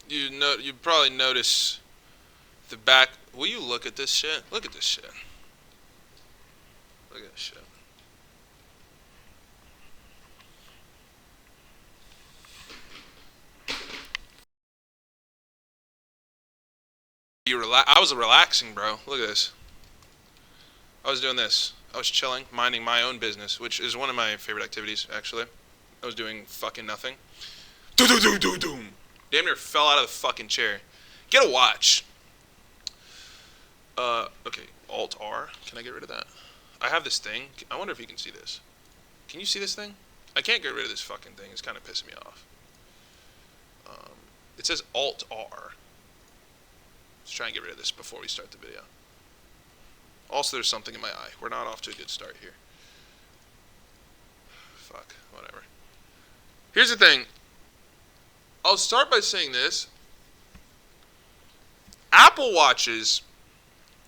You probably notice the back. Will you look at this shit? Look at this shit. Look at this shit. I was relaxing, bro. Look at this. I was doing this. I was chilling, minding my own business, which is one of my favorite activities, actually. I was doing fucking nothing. Doom. Damn near fell out of the fucking chair. Get a watch. Okay. Alt R. Can I get rid of that? I have this thing. I wonder if you can see this. Can you see this thing? I can't get rid of this fucking thing. It's kind of pissing me off. It says Alt R. Let's try and get rid of this before we start the video. Also, there's something in my eye. We're not off to a good start here. Fuck. Whatever. Here's the thing. I'll start by saying this. Apple Watches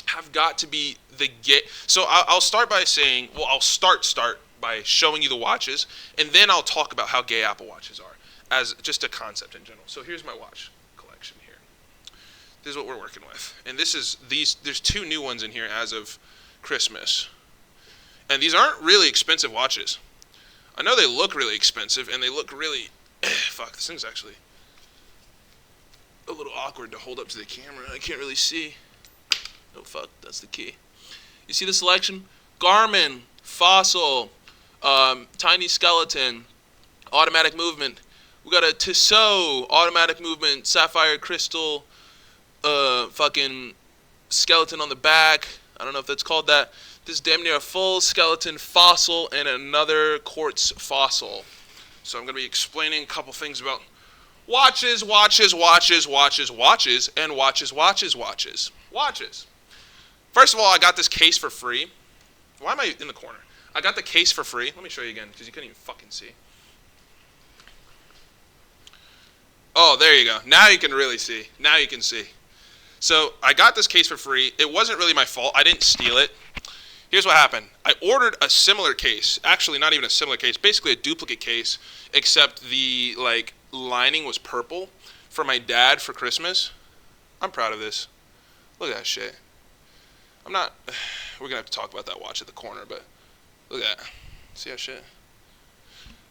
have got to be the gay. So I'll start by saying, well, I'll start by showing you the watches, and then I'll talk about how gay Apple Watches are as just a concept in general. So here's my watch collection here. This is what we're working with, and there's 2 new ones in here as of Christmas, and these aren't really expensive watches. I know they look really expensive, and they look really fuck. This thing's actually a little awkward to hold up to the camera. I can't really see. Oh fuck, that's the key. You see the selection? Garmin, Fossil, Tiny Skeleton, automatic movement. We got a Tissot, automatic movement, sapphire crystal, fucking skeleton on the back. I don't know if that's called that. This is damn near a full skeleton fossil and another quartz fossil. So I'm going to be explaining a couple things about watches, and watches. First of all, I got this case for free. Why am I in the corner? I got the case for free. Let me show you again, because you couldn't even fucking see. Oh, there you go. Now you can really see. Now you can see. So I got this case for free. It wasn't really my fault. I didn't steal it. Here's what happened. I ordered a similar case. Actually, not even a similar case. Basically a duplicate case, except the lining was purple for my dad for Christmas. I'm proud of this. Look at that shit. I'm not. We're gonna have to talk about that watch at the corner, but look at that. See that shit?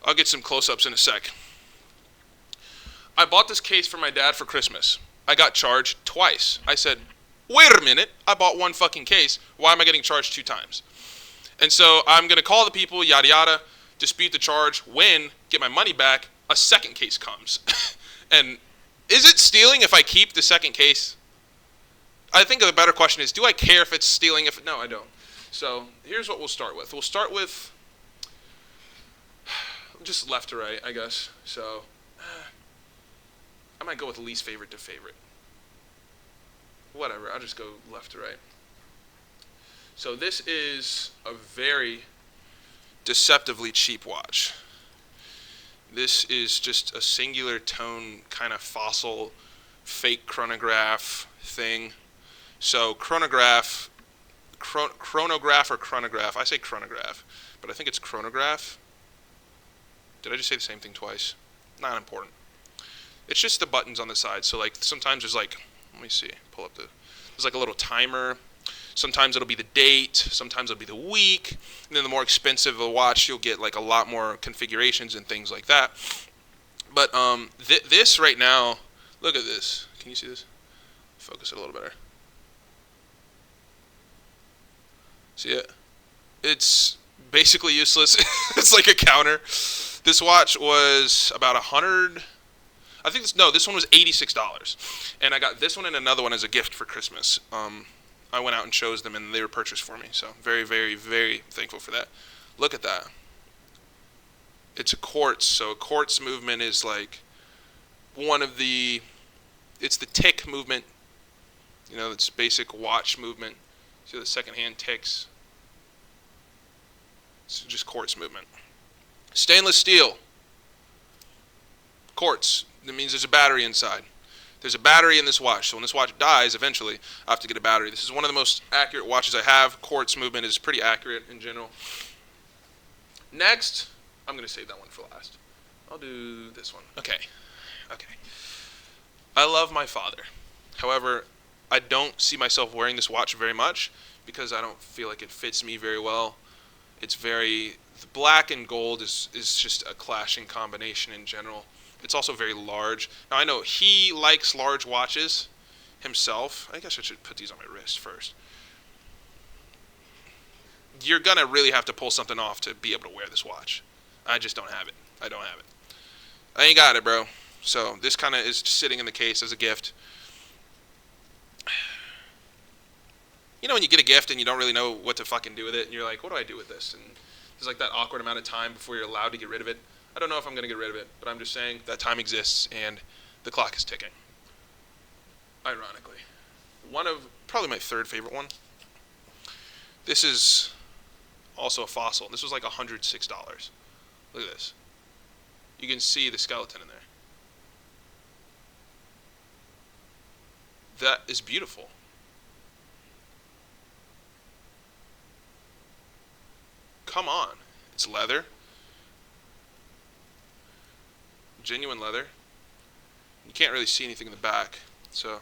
I'll get some close-ups in a sec. I bought this case for my dad for Christmas. I got charged twice. I said, wait a minute, I bought one fucking case. Why am I getting charged 2 times? And so I'm going to call the people, yada yada, dispute the charge, win, get my money back. A second case comes. And is it stealing if I keep the second case? I think the better question is, do I care if it's stealing? No, I don't. So here's what we'll start with. We'll start with just left to right, I guess. So I might go with least favorite to favorite. Whatever, I'll just go left to right. So this is a very deceptively cheap watch. This is just a singular tone kind of fossil fake chronograph thing. So chronograph or chronograph. I say chronograph, but I think it's chronograph. Did I just say the same thing twice? Not important. It's just the buttons on the side. So sometimes there's let me see, there's a little timer. Sometimes it'll be the date, sometimes it'll be the week, and then the more expensive the watch, you'll get a lot more configurations and things like that. But this right now, look at this. Can you see this? Focus it a little better. See it? It's basically useless. It's like a counter. This watch was about $100. I think this one was $86, and I got this one and another one as a gift for Christmas. I went out and chose them, and they were purchased for me. So very, very, very thankful for that. Look at that. It's a quartz. So a quartz movement is it's the tick movement. It's basic watch movement. See the second hand ticks. It's just quartz movement. Stainless steel. Quartz. That means there's a battery inside. There's a battery in this watch. So when this watch dies, eventually, I have to get a battery. This is one of the most accurate watches I have. Quartz movement is pretty accurate in general. Next, I'm going to save that one for last. I'll do this one. Okay. I love my father. However, I don't see myself wearing this watch very much because I don't feel like it fits me very well. It's very the black and gold is just a clashing combination in general. It's also very large. Now I know he likes large watches himself. I guess I should put these on my wrist first. You're gonna really have to pull something off to be able to wear this watch. I just don't have it. I don't have it. I ain't got it, bro. So this kind of is just sitting in the case as a gift. You know when you get a gift and you don't really know what to fucking do with it, and you're like, what do I do with this? And there's like that awkward amount of time before you're allowed to get rid of it. I don't know if I'm gonna get rid of it, but I'm just saying that time exists and the clock is ticking. Ironically, one of probably my third favorite one. This is also a fossil. This was like $106. Look at this. You can see the skeleton in there. That is beautiful. Come on. It's leather. Genuine leather. You can't really see anything in the back. So,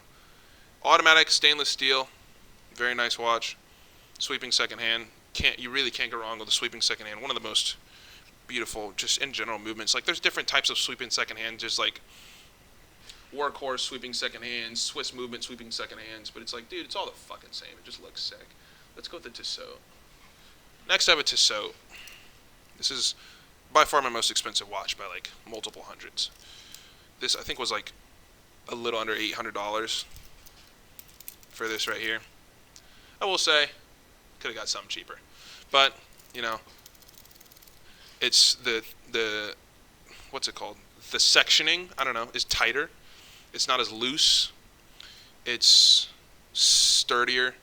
automatic stainless steel. Very nice watch. Sweeping second hand. You really can't go wrong with a sweeping second hand. One of the most beautiful, just in general, movements. Like, there's different types of sweeping second hand, just like workhorse sweeping second hands, Swiss movement sweeping second hands. But it's like, dude, it's all the fucking same. It just looks sick. Let's go with the Tissot. Next, I have a Tissot. This is by far my most expensive watch by like multiple hundreds. This, I think, was like a little under $800 for this right here. I will say, could have got something cheaper. But, you know, it's the what's it called? The sectioning, I don't know, is tighter. It's not as loose. It's sturdier.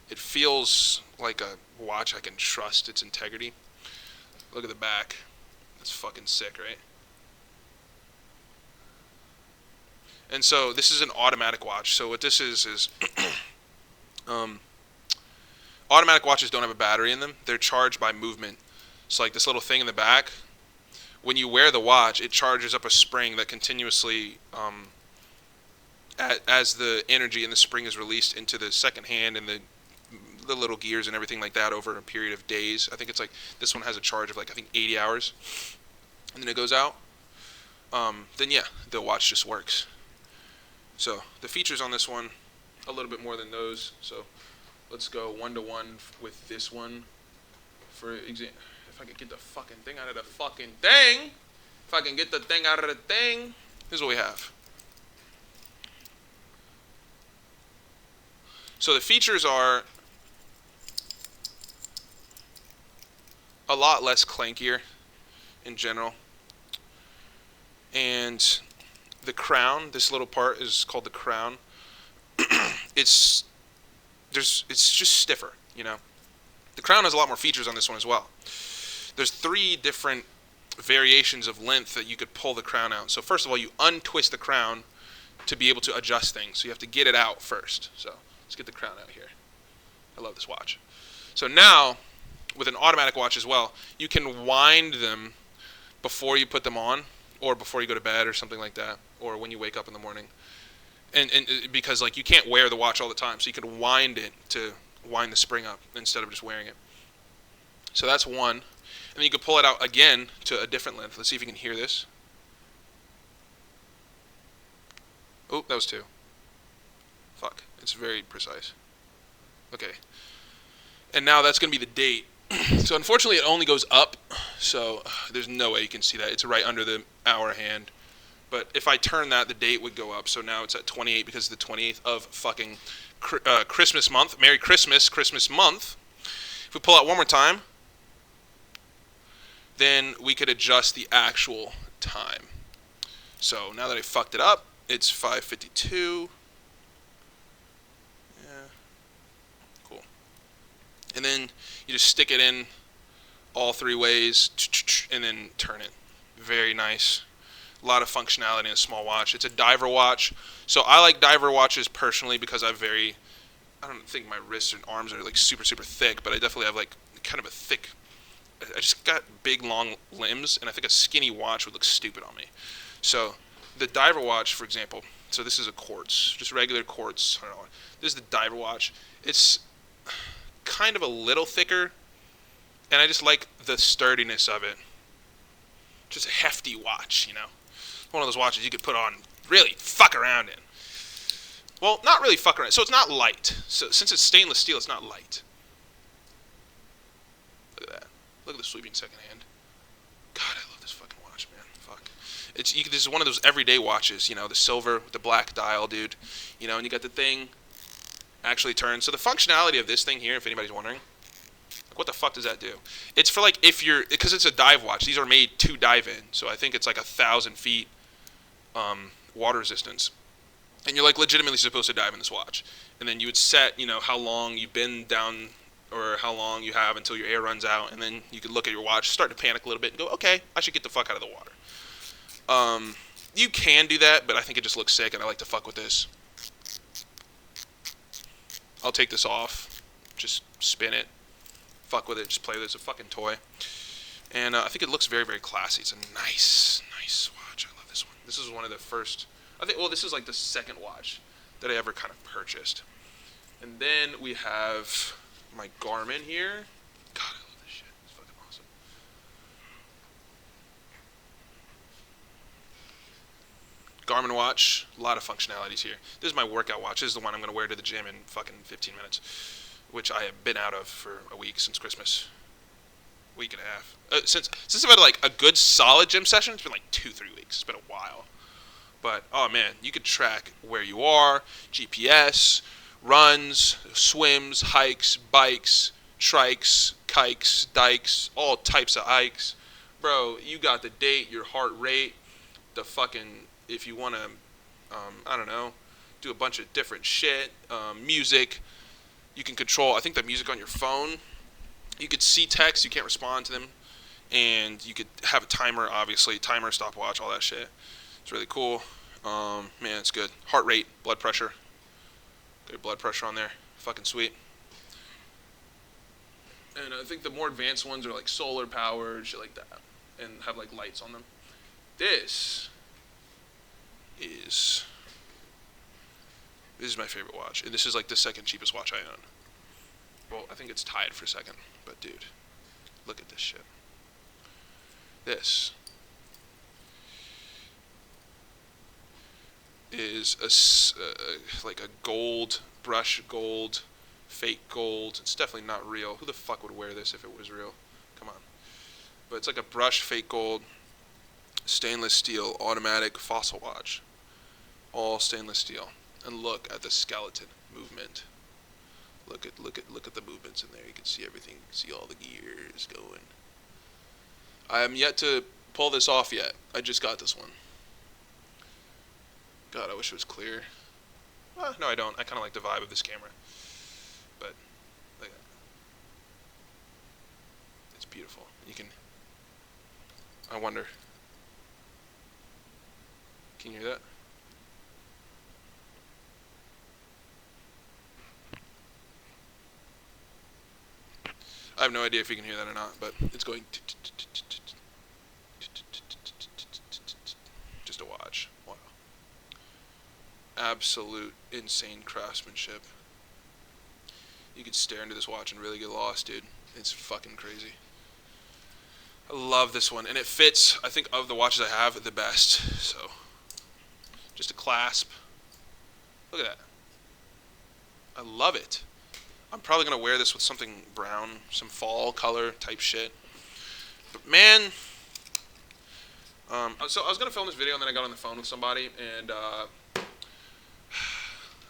It feels like a watch I can trust its integrity. Look at the back. That's fucking sick, right? And so this is an automatic watch. So what this is automatic watches don't have a battery in them. They're charged by movement. So like this little thing in the back, when you wear the watch, it charges up a spring that continuously, as the energy in the spring is released into the second hand and the little gears and everything like that over a period of days. I think it's like this one has a charge of like I think 80 hours, and then it goes out. Then yeah, the watch just works. So the features on this one, a little bit more than those. So let's go 1-to-1 with this one. For example, if I could get the fucking thing out of the fucking thing, if I can get the thing out of the thing, this is what we have. So the features are a lot less clankier in general. And the crown, this little part is called the crown. it's just stiffer, you know. The crown has a lot more features on this one as well. There's 3 different variations of length that you could pull the crown out. So first of all, you untwist the crown to be able to adjust things. So you have to get it out first. So let's get the crown out here. I love this watch. So now, with an automatic watch as well, you can wind them before you put them on, or before you go to bed or something like that, or when you wake up in the morning. And because like you can't wear the watch all the time, so you can wind it to wind the spring up instead of just wearing it. So that's one. And then you can pull it out again to a different length. Let's see if you can hear this. Oh, that was 2. Fuck. It's very precise. Okay. And now that's going to be the date. So unfortunately it only goes up, so there's no way you can see that. It's right under the hour hand. But if I turn that, the date would go up. So now it's at 28 because it's the 28th of fucking Christmas month. Merry Christmas, Christmas month. If we pull out one more time, then we could adjust the actual time. So now that I fucked it up, it's 5:52. Yeah. Cool. And then you just stick it in all 3 ways and then turn it. Very nice. A lot of functionality in a small watch. It's a diver watch. So I like diver watches personally because I don't think my wrists and arms are like super, super thick, but I definitely have like kind of a thick, I just got big, long limbs, and I think a skinny watch would look stupid on me. So the diver watch, for example, So this is a quartz, just regular quartz. I don't know. This is the diver watch. It's kind of a little thicker, and I just like the sturdiness of it. Just a hefty watch, you know. One of those watches you could put on, really fuck around in. Well, not really fuck around. So it's not light. So since it's stainless steel, it's not light. Look at that. Look at the sweeping second hand. God, I love this fucking watch, man. Fuck. This is one of those everyday watches, you know, the silver with the black dial, dude. You know, and you got the thing actually turns. So the functionality of this thing here, if anybody's wondering, like, what the fuck does that do? It's for like because it's a dive watch. These are made to dive in. So I think it's like 1,000 feet water resistance. And you're like legitimately supposed to dive in this watch. And then you would set, you know, how long you've been down or how long you have until your air runs out. And then you could look at your watch, start to panic a little bit and go, okay, I should get the fuck out of the water. You can do that, but I think it just looks sick and I like to fuck with this. I'll take this off, just spin it, fuck with it, just play with it. It's a fucking toy. And I think it looks very, very classy. It's a nice watch. I love this one. This is one of the first... this is like the second watch that I ever kind of purchased. And then we have my Garmin here. God, I love this shit. It's fucking awesome. Garmin watch, a lot of functionalities here. This is my workout watch. This is the one I'm going to wear to the gym in fucking 15 minutes, which I have been out of for a week since Christmas. Week and a half. Since I've had like a good solid gym session, it's been like 2-3 weeks. It's been a while. But, oh man, you could track where you are, GPS, runs, swims, hikes, bikes, trikes, kikes, dikes, all types of hikes. Bro, you got the date, your heart rate, the fucking, if you want to, I don't know, do a bunch of different shit, music. You can control, I think, the music on your phone. You could see text, you can't respond to them. And you could have a timer, obviously, timer, stopwatch, all that shit. It's really cool. Man, it's good. Heart rate, blood pressure. Good blood pressure on there. Fucking sweet. And I think the more advanced ones are like solar powered, shit like that. And have like lights on them. This is my favorite watch. And this is like the second cheapest watch I own. Well, I think it's tied for second. But dude, look at this shit. This is like a gold, brush gold, fake gold. It's definitely not real. Who the fuck would wear this if it was real? Come on. But it's like a brush fake gold, stainless steel, automatic fossil watch. All stainless steel. And look at the skeleton movement. Look at the movements in there. You can see everything. You can see all the gears going. I am yet to pull this off yet. I just got this one. God, I wish it was clear. Well, no, I don't. I kind of like the vibe of this camera. But, look at that. It's beautiful. You can... I wonder... Can you hear that? I have no idea if you can hear that or not, but it's going... Just a watch. Wow. Absolute insane craftsmanship. You could stare into this watch and really get lost, dude. It's fucking crazy. I love this one, and it fits, I think, of the watches I have, the best. So, just a clasp. Look at that. I love it. I'm probably going to wear this with something brown, some fall color type shit. But man, so I was going to film this video and then I got on the phone with somebody and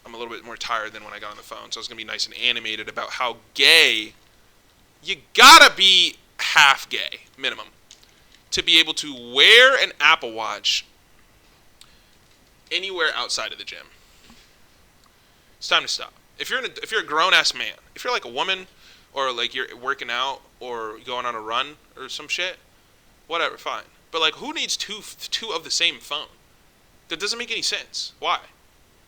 I'm a little bit more tired than when I got on the phone. So I was going to be nice and animated about how gay, you got to be half gay, minimum, to be able to wear an Apple Watch anywhere outside of the gym. It's time to stop. If you're a grown-ass man, if you're like a woman, or like you're working out, or going on a run, or some shit, whatever, fine. But like, who needs two of the same phone? That doesn't make any sense. Why?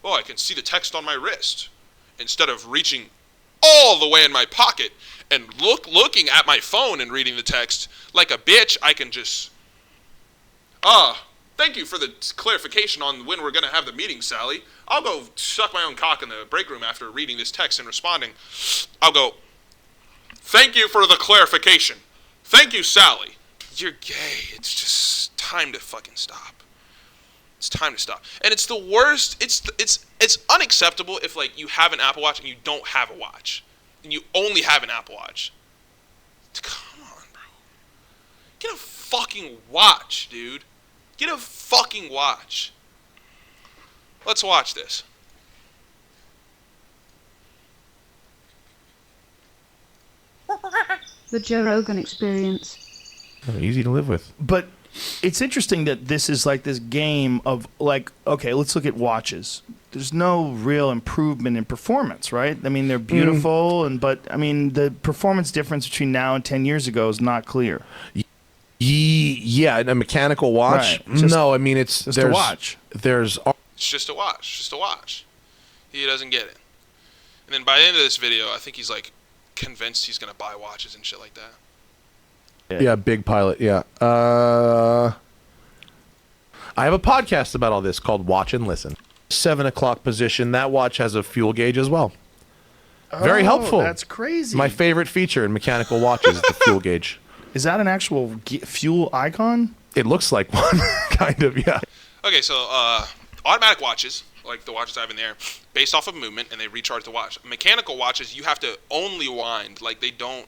Oh, I can see the text on my wrist, instead of reaching all the way in my pocket and looking at my phone and reading the text like a bitch. I can just, Thank you for the clarification on when we're going to have the meeting, Sally. I'll go suck my own cock in the break room after reading this text and responding. I'll go, thank you for the clarification. Thank you, Sally. You're gay. It's just time to fucking stop. It's time to stop. And it's the worst. It's unacceptable if, like, you have an Apple Watch and you don't have a watch. And you only have an Apple Watch. Come on, bro. Get a fucking watch, dude. Get a fucking watch. Let's watch this. The Joe Rogan Experience. Oh, easy to live with. But it's interesting that this is like this game of, like, okay, let's look at watches. There's no real improvement in performance, right? I mean, they're beautiful, but I mean, the performance difference between now and 10 years ago is not clear. Yeah, a mechanical watch? Right. No, I mean, it's just a watch. It's just a watch. Just a watch. He doesn't get it. And then by the end of this video, I think he's, like, convinced he's going to buy watches and shit like that. Yeah, big pilot, yeah. I have a podcast about all this called Watch and Listen. 7 o'clock position. That watch has a fuel gauge as well. Very helpful. That's crazy. My favorite feature in mechanical watches is the fuel gauge. Is that an actual fuel icon? It looks like one, kind of, yeah. Okay, so automatic watches, like the watches I have in there, based off of movement, and they recharge the watch. Mechanical watches, you have to only wind. Like, they don't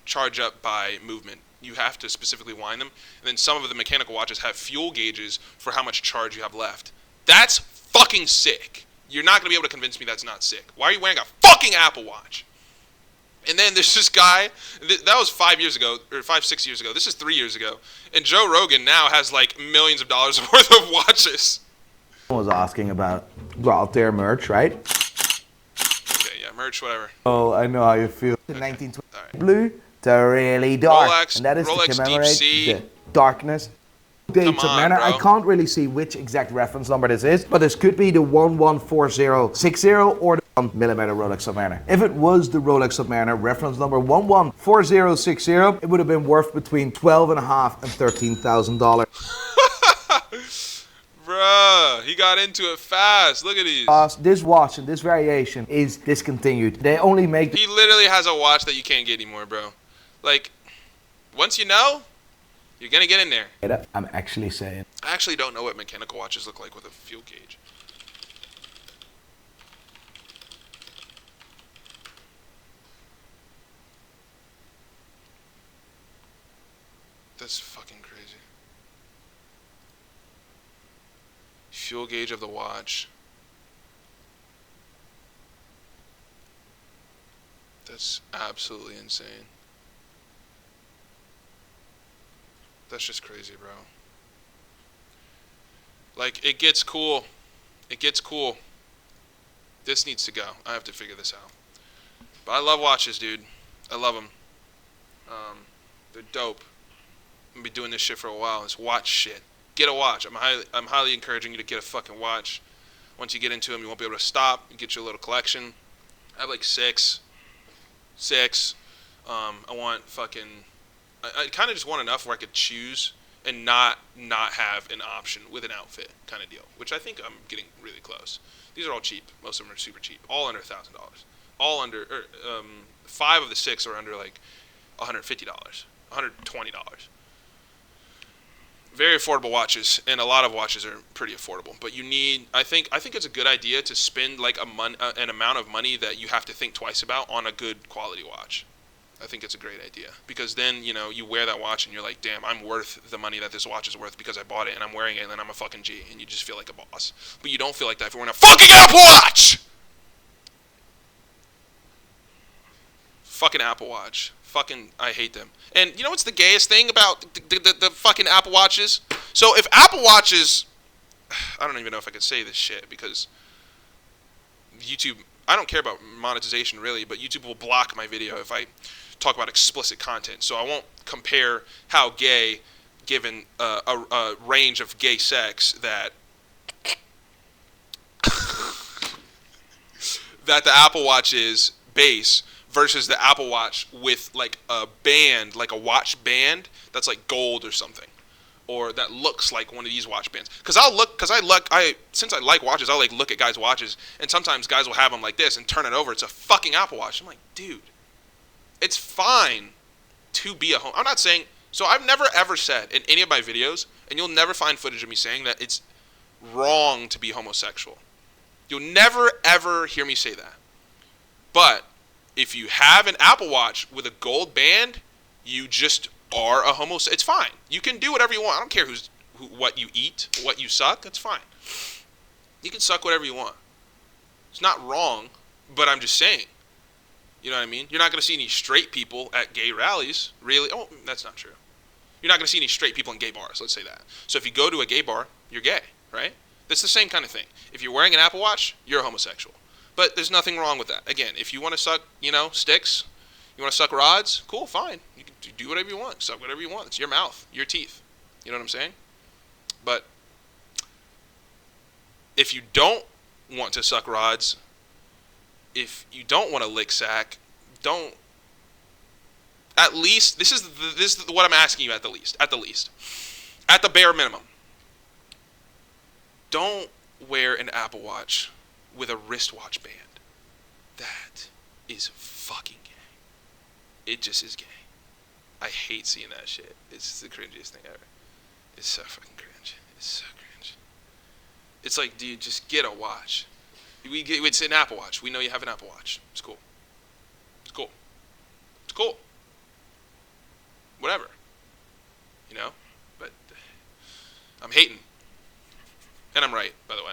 charge up by movement. You have to specifically wind them. And then some of the mechanical watches have fuel gauges for how much charge you have left. That's fucking sick. You're not going to be able to convince me that's not sick. Why are you wearing a fucking Apple Watch? And then there's this guy, that was 5 year ago, or 6 years ago. This is 3 years ago. And Joe Rogan now has like millions of dollars worth of watches. Was asking about Altair merch, right? Okay, yeah, merch, whatever. Oh, I know how you feel. The Okay. 1920 Right. blue to really dark, Rolex- and that is Rolex to commemorate Deep Sea. the darkness. Dates Come of on, manner. I bro. can't really see which exact reference number this is, but this could be the 114060 or the 1mm Rolex Submariner. If it was the Rolex Submariner reference number 114060, it would have been worth between $12,500 and $13,000. Bruh, he got into it fast. Look at these. This watch and this variation is discontinued. They only make He literally has a watch that you can't get anymore, bro. Like, once you know, you're going to get in there. I'm actually saying. I actually don't know what mechanical watches look like with a fuel gauge. That's fucking crazy. Fuel gauge of the watch. That's absolutely insane. That's just crazy, bro. Like, it gets cool. It gets cool. This needs to go. I have to figure this out. But I love watches, dude. I love them. They're dope. I'm gonna be doing this shit for a while. This watch shit. Get a watch. I'm highly encouraging you to get a fucking watch. Once you get into them, you won't be able to stop. You get your little collection. I have like six. I want fucking. I kind of just want enough where I could choose and not have an option with an outfit kind of deal, which I think I'm getting really close. These are all cheap. Most of them are super cheap. All under $1,000. All under, 5 of the 6 are under like $150, $120. Very affordable watches, and a lot of watches are pretty affordable. But you need, I think it's a good idea to spend like an amount of money that you have to think twice about on a good quality watch. I think it's a great idea, because then, you know, you wear that watch and you're like, damn, I'm worth the money that this watch is worth because I bought it and I'm wearing it and then I'm a fucking G, and you just feel like a boss. But you don't feel like that if you're wearing a fucking Apple Watch! Fucking Apple Watch. Fucking, I hate them. And you know what's the gayest thing about the fucking Apple Watches? So if Apple Watches, I don't even know if I could say this shit because YouTube, I don't care about monetization really, but YouTube will block my video if I talk about explicit content. So I won't compare how gay, given a range of gay sex that that the Apple Watch is base versus the Apple Watch with like a band, like a watch band that's like gold or something, or that looks like one of these watch bands. Since I like watches, I'll like look at guys' watches, and sometimes guys will have them like this and turn it over. It's a fucking Apple Watch. I'm like, dude, it's fine to be I'm not saying. So I've never ever said in any of my videos, and you'll never find footage of me saying that it's wrong to be homosexual. You'll never ever hear me say that. But if you have an Apple Watch with a gold band, you just are a homosexual. It's fine. You can do whatever you want. I don't care what you eat, what you suck. That's fine. You can suck whatever you want. It's not wrong, but I'm just saying. You know what I mean? You're not going to see any straight people at gay rallies. Really? Oh, that's not true. You're not going to see any straight people in gay bars. Let's say that. So if you go to a gay bar, you're gay, right? That's the same kind of thing. If you're wearing an Apple Watch, you're a homosexual. But there's nothing wrong with that. Again, if you want to suck, sticks, you want to suck rods, cool, fine. You can do whatever you want. Suck whatever you want. It's your mouth, your teeth. You know what I'm saying? But if you don't want to suck rods, if you don't want to lick sack, don't. At least this is what I'm asking you. At the least, at the bare minimum, don't wear an Apple Watch with a wristwatch band. That is fucking gay. It just is gay. I hate seeing that shit. It's the cringiest thing ever. It's so fucking cringe. It's so cringe. It's like, dude, just get a watch. It's an Apple Watch. We know you have an Apple Watch. It's cool. It's cool. It's cool. Whatever. But I'm hating. And I'm right, by the way.